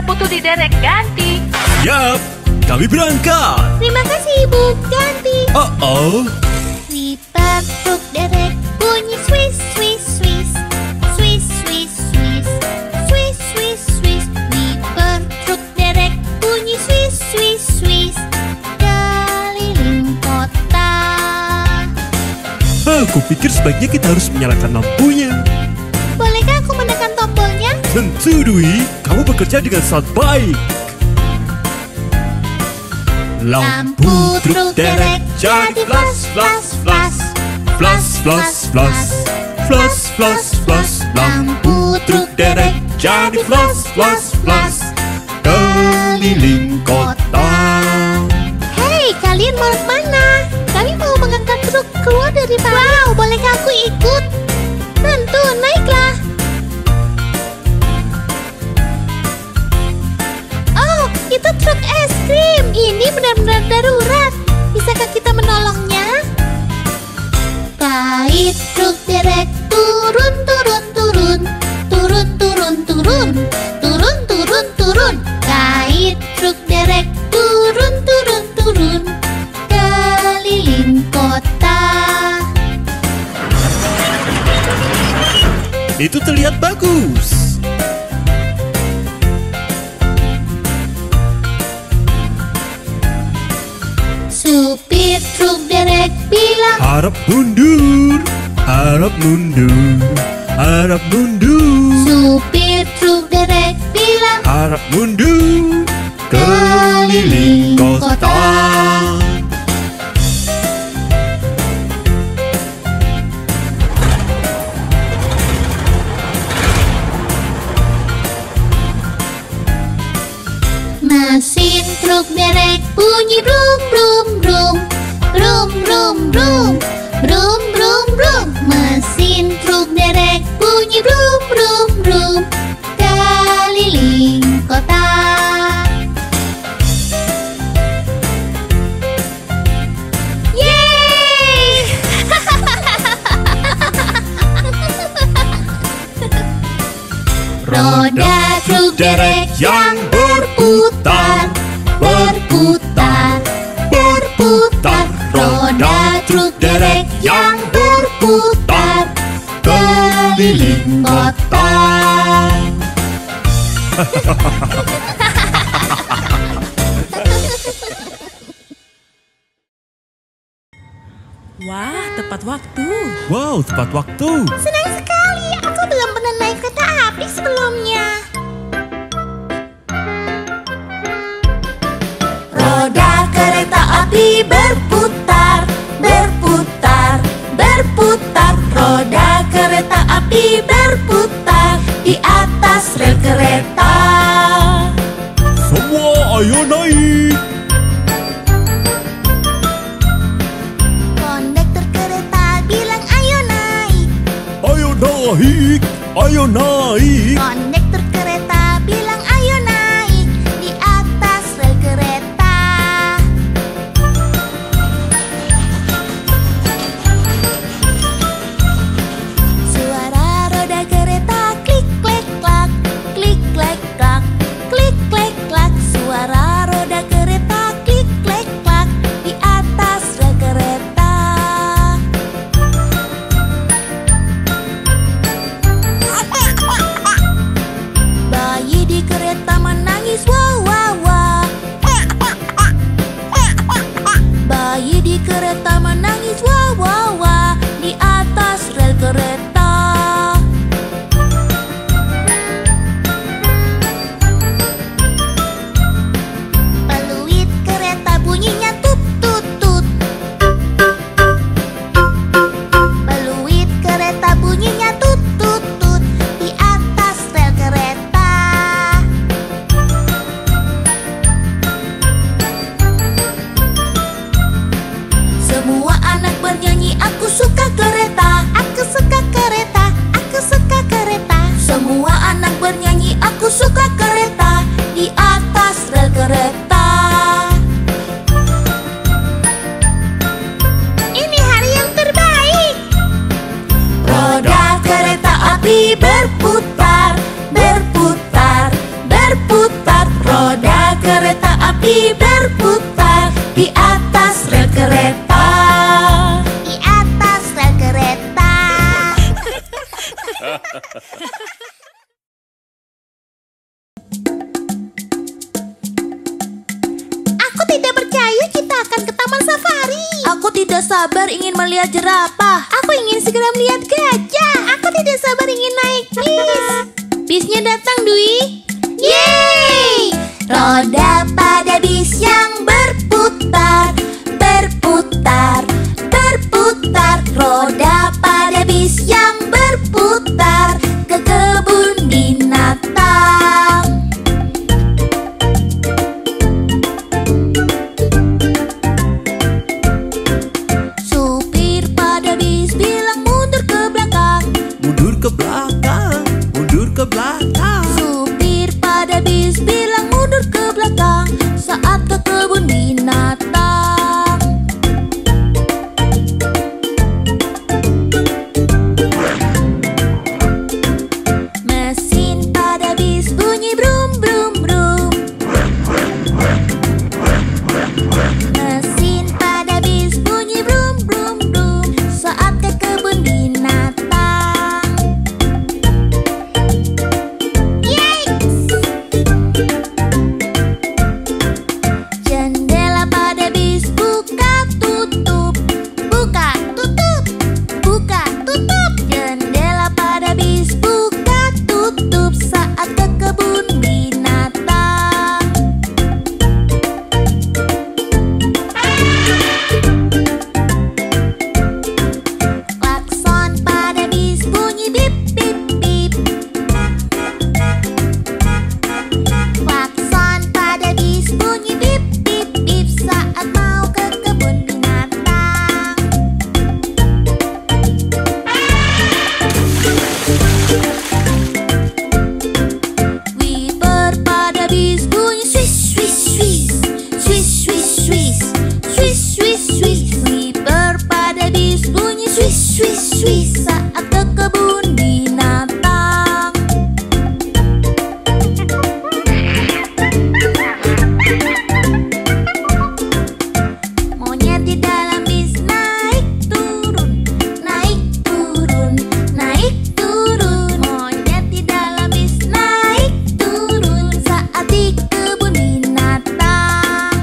kereta putu diderek ganti. Siap, kami berangkat. Terima kasih Ibu, ganti. Oh. Sweeper truk derek bunyi swiss swiss swiss. Swiss swiss swiss. Swiss swiss swiss. Sweeper truk derek bunyi swiss swiss swiss. Keliling kota. Aku pikir sebaiknya kita harus menyalakan lampunya. Bolehkah aku menekan tombolnya? Tentu, Dwi. Kamu bekerja dengan sangat baik. Lampu truk derek jadi flash flash flash. Flash, flash, flash. Flash, flash, flash. Lampu truk derek jadi flash, flash, flash. Keliling kota. Hei, kalian mau kemana? Kami mau mengangkat truk keluar dari parit. Wow, bolehkah aku ikut? Tentu, naiklah. Oh, itu truk es krim. Ini benar-benar darurat. Bisakah kita menolongnya? Kait truk derek turun, turun, turun. Turun, turun, turun. Turun, turun, turun. Kait truk derek turun, turun, turun. Keliling kota. Itu terlihat bagus. Supir truk derek bilang, Harap mundur, harap mundur, harap mundur. supir truk derek bilang, Harap mundur. Keliling kota. mesin truk derek bunyi brum brum brum. Brum brum brum. Brum brum brum. Mesin truk derek bunyi brum brum brum. Keliling kota. Yeay! Roda truk derek yang berputar, berputar, berputar. Roda truk derek yang berputar keliling kota. Wah, tepat waktu. Wow, tepat waktu. Senang sekali, aku belum pernah naik kereta api sebelumnya. Roda kereta api berputar, berputar, berputar. Roda kereta api berputar di atas rel kereta. Semua ayo naik. Kondektur kereta bilang ayo naik. Ayo naik, ayo naik. Kondektur kereta bilang ayo naik di atas rel kereta. Suara roda kereta klik klek klak, klik klek klak, klik klek klak. Suara roda kereta klik klek klak di atas rel kereta. Bayi di kereta menangis wah wah wah. Bayi di kereta menangis wah wah wah di atas rel kereta. Peluit kereta bunyinya tut tut tut. Peluit kereta bunyinya tut tut tut di atas rel kereta. Semua anak bernyanyi, aku suka kereta, aku suka kereta, aku suka kereta. Semua anak bernyanyi, aku suka kereta di atas rel kereta. Ini hari yang terbaik. Roda kereta api berputar, berputar, berputar. kereta api berputar di atas rel kereta. Di atas rel kereta. Aku tidak percaya kita akan ke taman safari. Aku tidak sabar ingin melihat jerapah. Aku ingin segera melihat gajah. Aku tidak sabar ingin naik bis. Bisnya datang, Dwi. Yeay! Roda pada bis yang berputar, berputar, berputar. Roda pada bis yang berputar ke kebun binatang. Supir pada bis bilang mundur ke belakang. Mundur ke belakang, mundur ke belakang. Supir pada bis bilang mundur ke belakang saat ke kebun binatang. Mesin pada bis bunyi brum brum brum. Mesin pada bis bunyi brum brum brum saat ke kebun binatang. Jendela pada bis buka tutup, buka tutup, buka tutup. Jendela pada bis buka tutup saat ke kebun binatang. Klakson pada bis bunyi bip bip bip. Klakson pada bis bunyi bip bip bip saat mau ke kebun binatang. Wiper pada bis bunyi swish swish swish, swish swish swish, swish swish swish. Wiper pada bis bunyi swish swish swish saat ke kebun binatang. Monyet di dalam bis naik turun, naik turun, naik turun. Monyet di dalam bis naik turun saat di kebun binatang.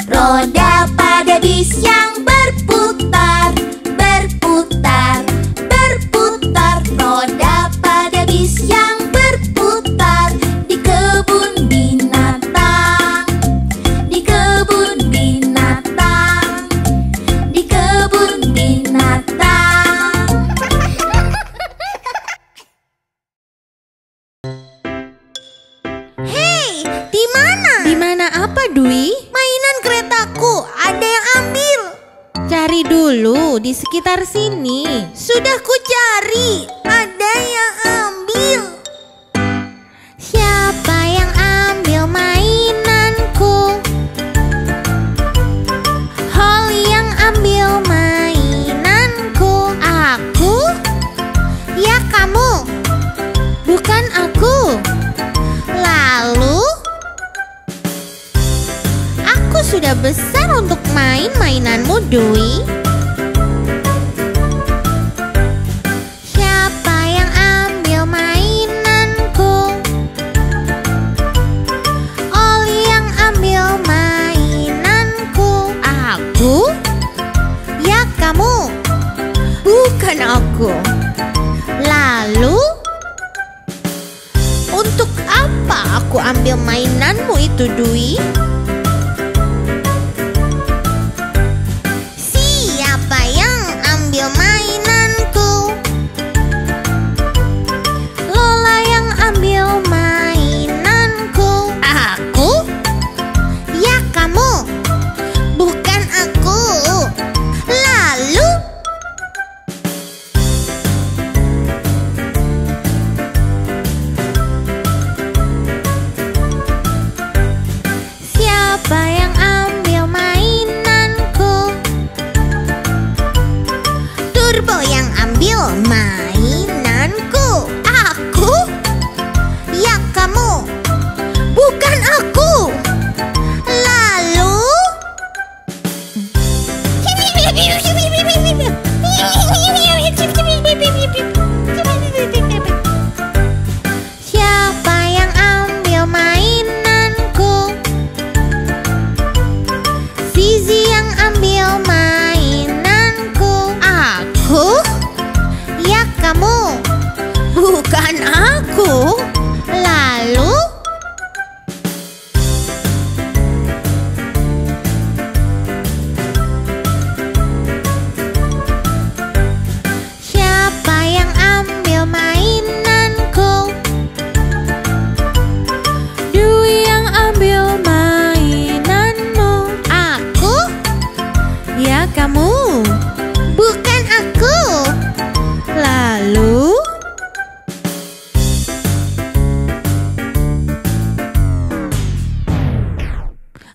Roda pada bis yang berputar, berputar, berputar. Roda pada bis yang berputar di kebun binatang. Di kebun binatang. Di kebun binatang. Hei, di mana? Di mana apa, Dwi? Mainan keretaku ada yang ambil. Cari dulu di sekitar sini. Sudah ku cari, ada yang ambil. Siapa yang ambil mainanku? Holly yang ambil mainanku. Aku? Ya kamu. Bukan aku. Lalu? Aku sudah besar untuk main mainanmu, Dwi. Siapa yang ambil mainanku? Oli yang ambil mainanku. Aku? Ya kamu. Bukan aku. Lalu? Untuk apa aku ambil mainanmu itu, Dwi? Siapa yang ambil mainanku? Lola yang ambil mainanku. Aku? Ya kamu. Bukan aku. Lalu? Siapa yang ambil mainanku? Turbo yang ambil mainanku. Bukan aku. Lalu siapa yang ambil mainanku? Zizi yang ambil mainanku. Aku? Ya kamu. Bukan aku. Lalu siapa yang ambil mainanku? Dwi yang ambil mainanmu. Aku? Ya kamu. Bukan aku. Lalu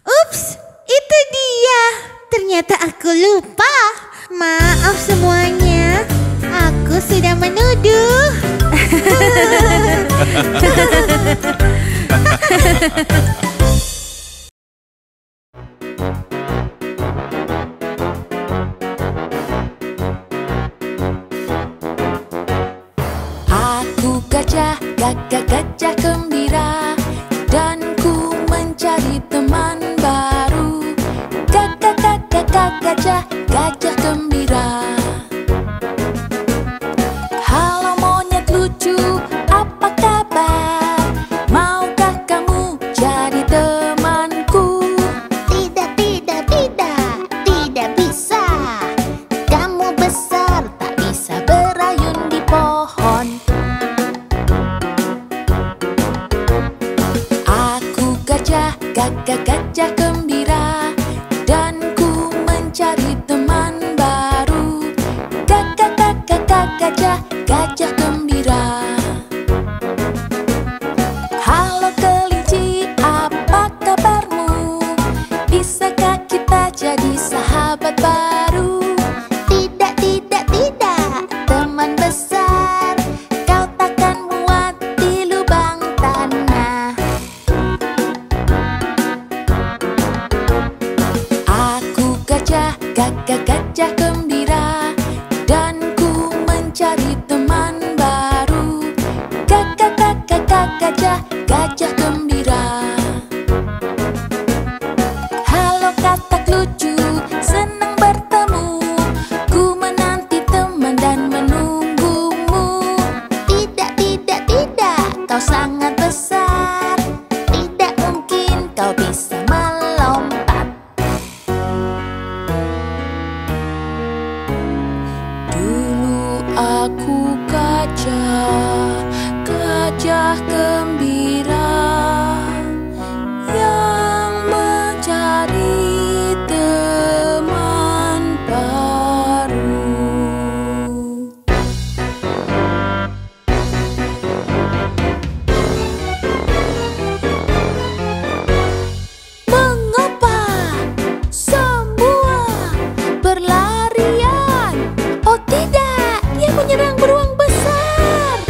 Ups, itu dia. Ternyata aku lupa. Maaf semuanya. Aku sudah menuduh. Aku gajah, gajah gembira, dan ku mencari teman baru. Gajah, gajah gembira. Halo monyet lucu, apa kabar? Maukah kamu jadi temanku? Tidak bisa. Kamu besar, tak bisa berayun di pohon. Aku gajah, gajah gembira, dan ku mencari teman baru. Gajah gembira. Halo kelinci, apa kabarmu? Bisakah kita jadi sahabat baru? Tidak, teman besar. Kau takkan muat di lubang tanah. Aku gajah, gajah gembira, dan ku mencari teman baru. Gajah gembira. Halo katak lucu, senang bertemu. Ku menanti teman dan menunggumu. Tidak, kau sangat besar. Tidak mungkin kau bisa melompat. Dulu aku gajah gembira, yang mencari teman baru. Mengapa semua berlarian? Oh tidak, dia menyerang beruang besar.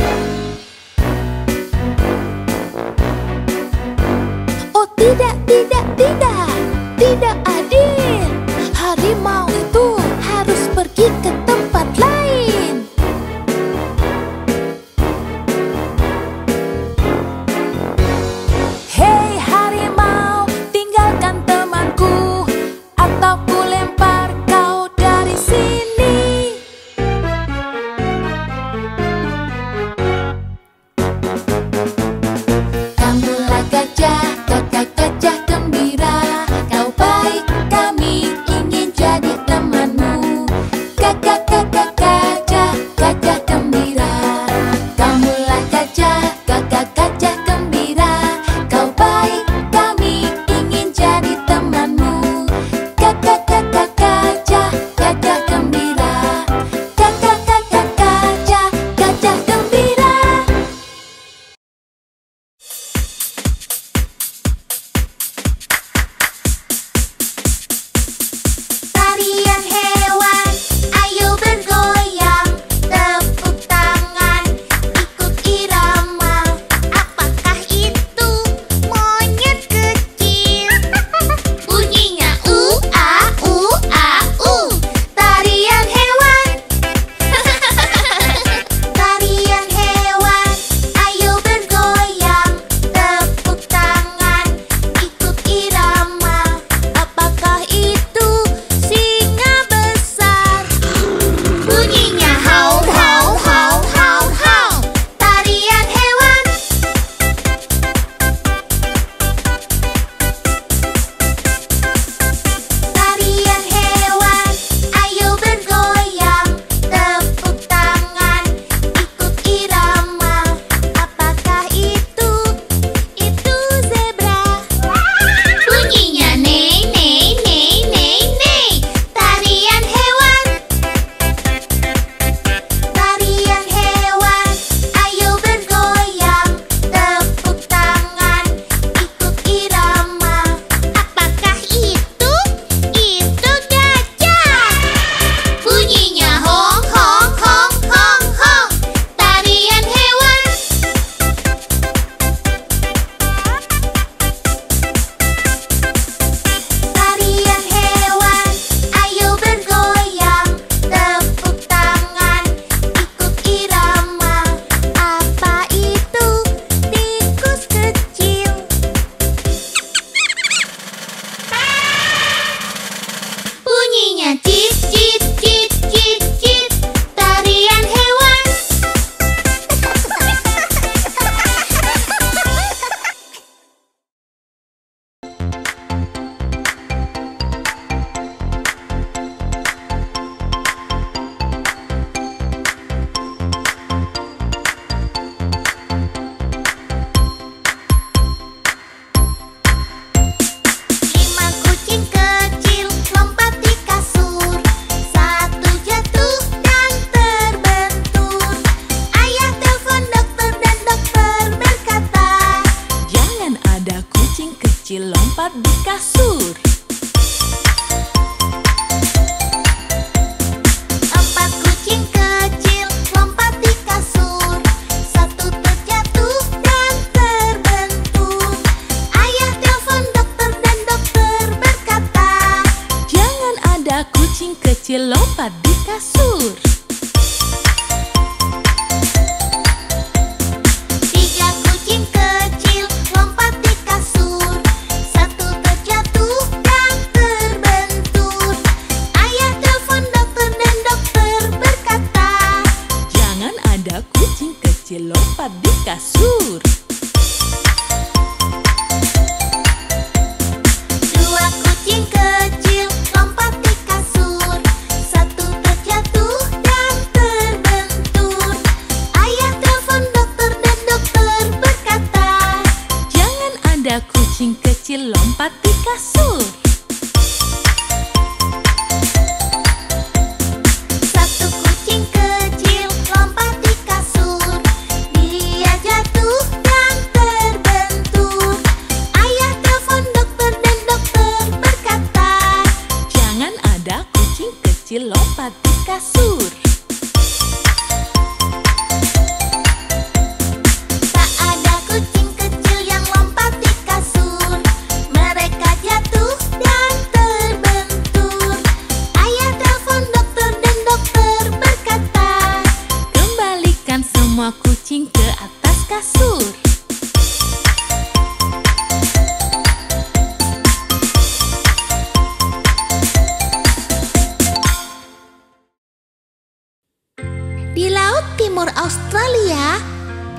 Di laut timur Australia,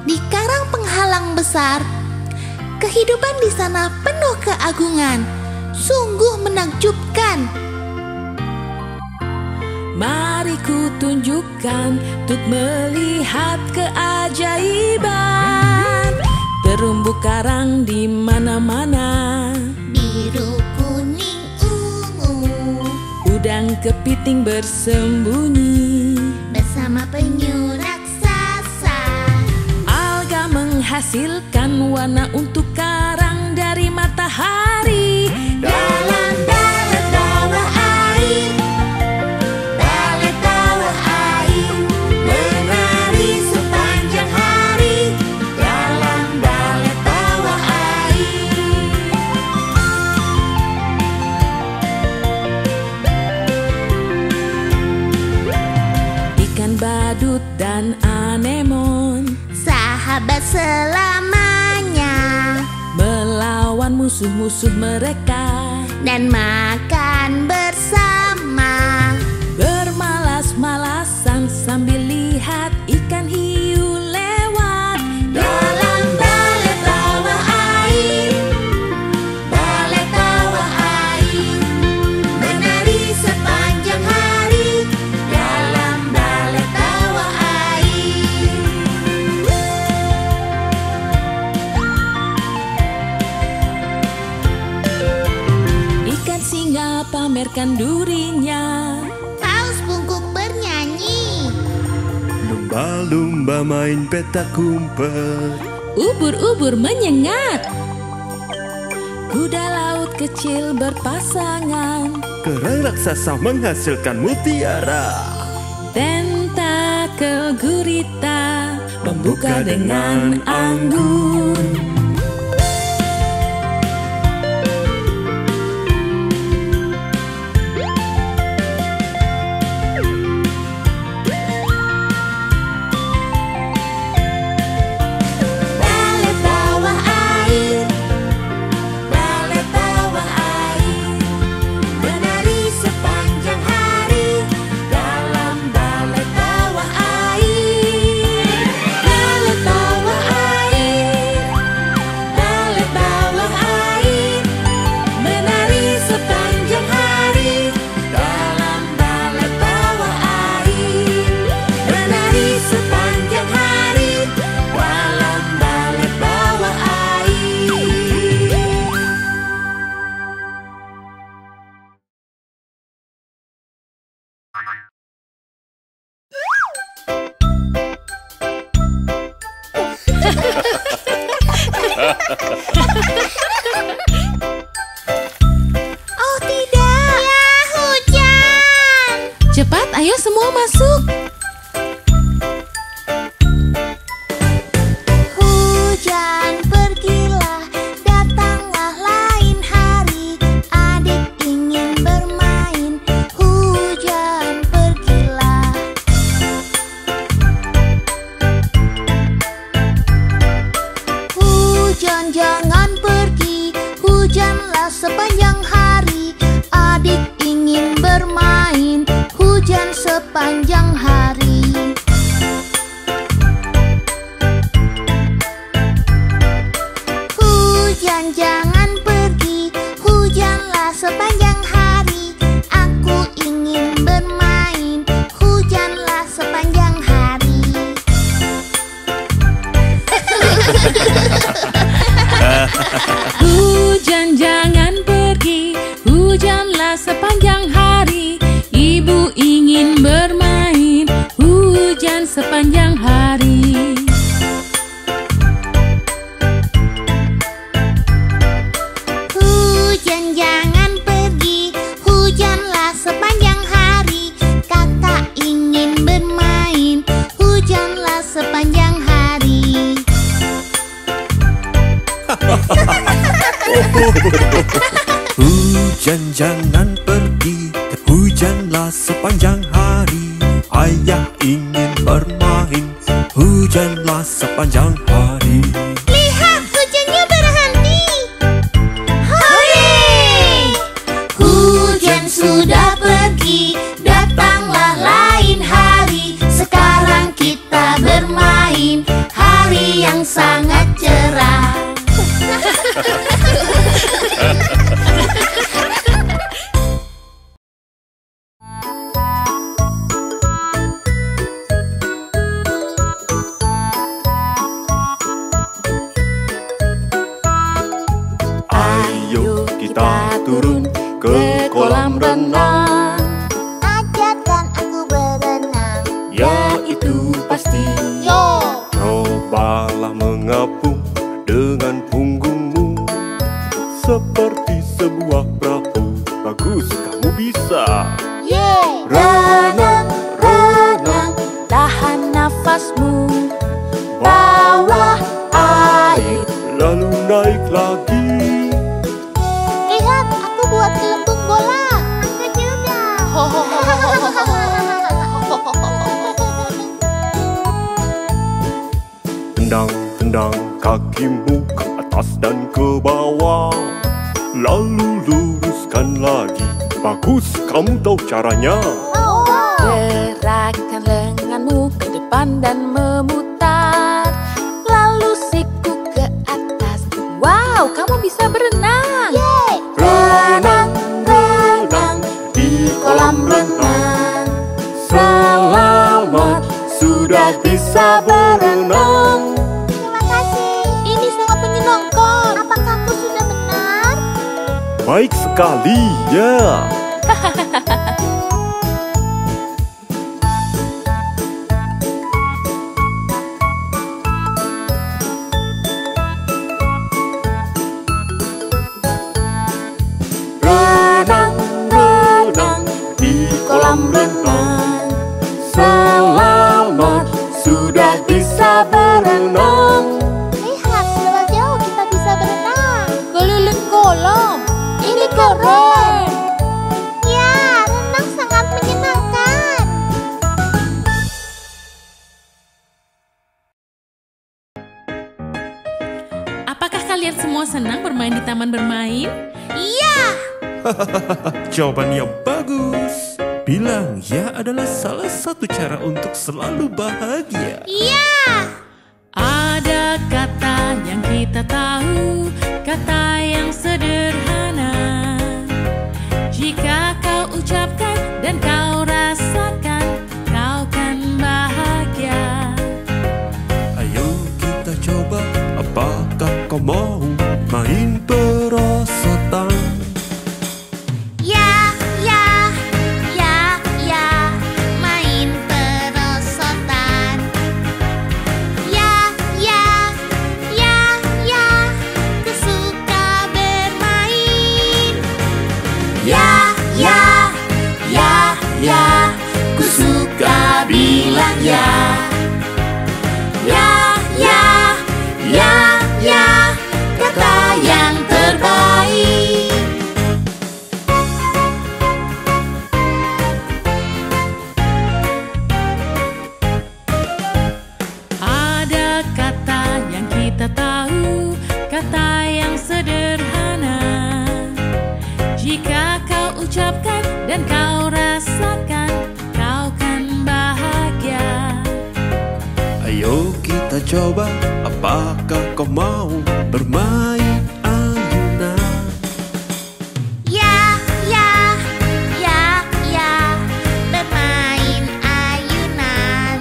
di karang penghalang besar, kehidupan di sana penuh keagungan, sungguh menakjubkan. Mari ku tunjukkan untuk melihat keajaiban. Terumbu karang di mana-mana, Biru, kuning, ungu, udang kepiting bersembunyi, bersama penyu raksasa. alga menghasilkan warna untuk karang dari matahari. Dalam balet bawah air, balet bawah air, menari sepanjang hari. Dalam balet bawah air. Ikan badut dan anemon Sahabat selamanya, melawan musuh-musuh mereka, dan makan bersama. bermalas-malasan sambil lihat ikan hiu lewat. Dalam balet bawah air, balet bawah air, menari sepanjang hari. Dalam balet bawah air. Ikan singa pamerkan durinya, Paus bungkuk bernyanyi. Lumba-lumba main petak umpet. ubur-ubur menyengat, kuda laut kecil berpasangan, Kerang raksasa menghasilkan mutiara. tentakel gurita membuka dengan anggun. Balet bawah air, balet bawah air, menari sepanjang hari. Dalam balet bawah air, balet bawah air, balet bawah air, menari sepanjang hari. Dalam balet bawah air, menari sepanjang hari. Dalam balet bawah air. Oh tidak, ya hujan. Cepat, ayo semua masuk. Hujan pergilah, datanglah lain hari. Adik ingin bermain. Hujan pergilah. Hujan jangan pergi, hujanlah sepanjang hari. Adik ingin bermain, hujan sepanjang hari. Hujan jangan pergi, hujanlah sepanjang hari. Aku ingin bermain, hujanlah sepanjang hari. Hujan jangan pergi, hujanlah sepanjang hari. Ibu ingin bermain, hujan sepanjang hari. Hujan jangan pergi, hujanlah sepanjang hari. Kakak ingin bermain, hujanlah sepanjang hari. Hujan jangan pergi, hujanlah sepanjang hari. Ayah ingin bermain, hujanlah sepanjang hari. Lihat, hujannya berhenti. Hore! Hujan sudah pergi, datanglah lain hari. Sekarang Tendang kakimu ke atas dan ke bawah, lalu luruskan lagi. Bagus, kamu tahu caranya. Gerakkan lenganmu ke depan dan memutar, lalu siku ke atas. Wow, kamu bisa berenang. Renang, renang di kolam renang. Selamat, sudah bisa berenang. Terima kasih. Ini sangat menyenangkan. Apakah aku sudah benar? Baik sekali, ya. Renang, renang di kolam renang. Selamat, sudah bisa berenang. Lihat, seberapa jauh kita bisa berenang. Keliling kolam. Ini keren. Ya, renang sangat menyenangkan. Apakah kalian semua senang bermain di taman bermain? Iya. Jawaban yang bagus. Bilang ya adalah salah satu cara untuk selalu bahagia. Iya. Ada kata yang kita tahu, kata yang sederhana. Jika kau ucapkan dan kau rasakan, kau kan bahagia. Ayo kita coba, apakah kau mau main perosotan? Ya, ya, ya, ya, main perosotan. Ya, ya, ya, ya, ku suka bermain. Ya, ya, ya, ya, ku suka bilang ya. Ya, ya, ya, ya, kata yang terbaik. Ada kata yang kita tahu, kata yang sederhana. Jika kau ucapkan dan kau rasakan, kau kan bahagia. Ayo kita coba, apakah kau mau bermain ayunan? Ya, ya, ya, ya, bermain ayunan.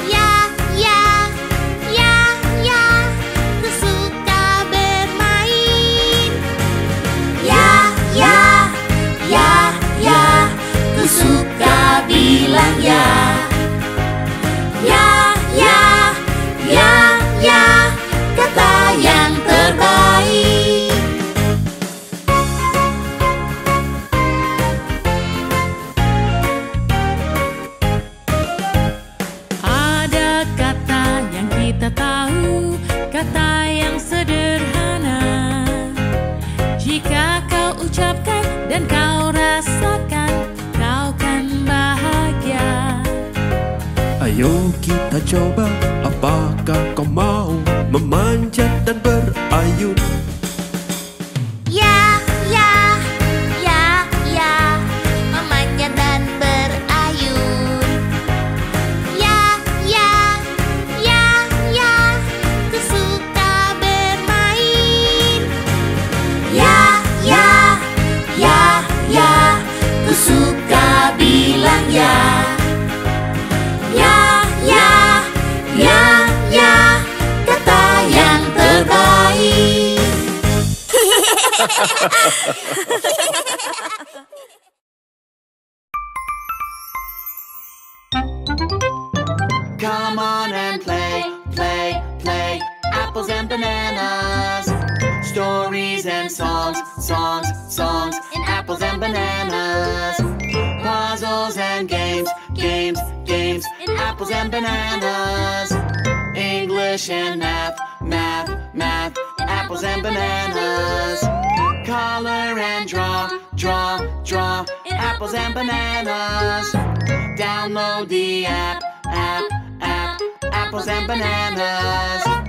Ya, ya, ya, ya, ku suka bermain. Ya, ya, ya, ya, ku suka bilang ya. Ya, ya, ya, ya, kata yang terbaik. Ada kata yang kita tahu, kata yang sederhana. Jika kau ucapkan dan kau rasakan, kau kan bahagia. Ayo kita coba, apakah kau mau memanjat dan berayun? Ya, ya, ya, ya, memanjat dan berayun. Ya, ya, ya, ya, ku suka bermain. Ya, ya, ya, ya, ku suka bilang ya. Ya, ya, ya, ya, kata yang terbaik. Come on and play, play, play. Apples and bananas. Stories and songs, songs, songs. In apples and bananas. Puzzles and games, games, games. In apples and bananas. English and math, math, math. In apples and bananas. Color and draw, draw, draw. In apples and bananas. Download the app, app, app. apples and bananas.